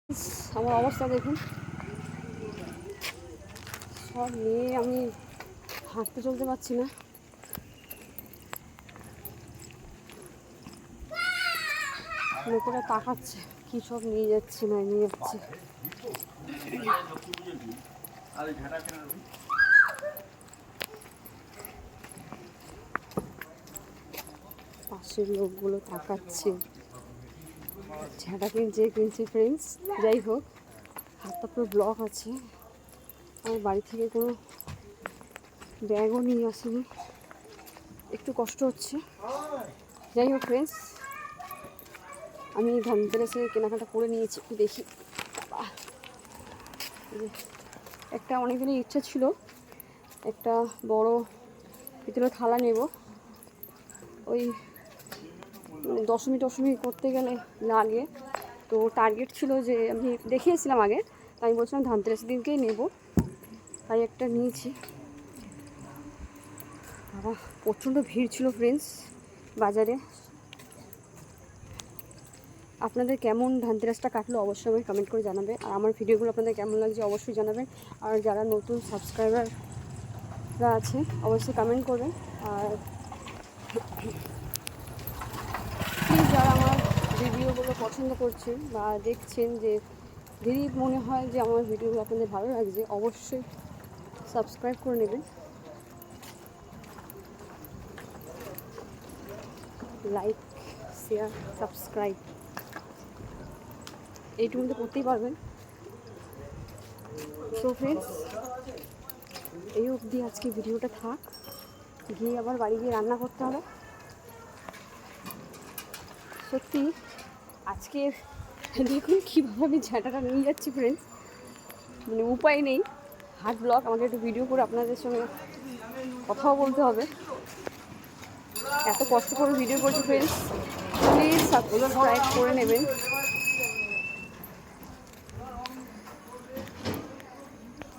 আমার অবস্থা দেখুন, সব নিয়ে আমি হাঁটতে চলতে পারছি না। লোকেরা তাকাচ্ছে কি সব নিয়ে যাচ্ছে না নিয়ে যাচ্ছে। পাশের লোকগুলো তাকাচ্ছে, ঝাঁটা কিনছে ফ্রেন্ডস। যাই হোক, হাতটা পুরো ব্লক আছে। আমার বাড়ি থেকে কোনো ব্যাগও নিয়ে আসিনি, একটু কষ্ট হচ্ছে। যাই হোক ফ্রেন্ডস, আমি ধনতেরাসে কেনাকাটা করে নিয়েছি। একটু দেখি, একটা অনেকদিনের ইচ্ছা ছিল একটা বড় পিতলের থালা নেব। ওই দশমী করতে গেলে লাগে, তো টার্গেট ছিল যে আমি দেখিয়েছিলাম আগে, তাই আমি বলছিলাম ধনতেরাসের দিনকেই নেব, তাই একটা নিয়েছি। বাবা প্রচণ্ড ভিড় ছিল ফ্রেন্ডস বাজারে। আপনাদের কেমন ধনতেরাসটা কাটলো অবশ্যই আমাকে কমেন্ট করে জানাবে, আর আমার ভিডিওগুলো আপনাদের কেমন লাগছে অবশ্যই জানাবেন। আর যারা নতুন সাবস্ক্রাইবাররা আছে অবশ্যই কমেন্ট করবেন। আর প্লিজ যারা আমার ভিডিওগুলো পছন্দ করছেন বা দেখছেন, যে যদি মনে হয় যে আমার ভিডিওগুলো আপনাদের ভালো লাগছে, অবশ্যই সাবস্ক্রাইব করে নেবেন। লাইক, শেয়ার, সাবস্ক্রাইব এইটুকু তো করতেই পারবেন। সো ফ্রেন্ডস, এই অবধি আজকে ভিডিওটা থাক, গিয়ে আবার বাড়ি গিয়ে রান্না করতে হবে। সত্যি আজকে দেখুন কীভাবে আমি ঝাঁটাটা নিয়ে যাচ্ছি ফ্রেন্ডস, মানে উপায় নেই, হার্ট ব্লক। আমাকে একটু ভিডিও করে আপনাদের সঙ্গে কথাও বলতে হবে, এত কষ্ট করে ভিডিও করছি ফ্রেন্ডস। প্লিজ সাবস্ক্রাইব করে নেবেন।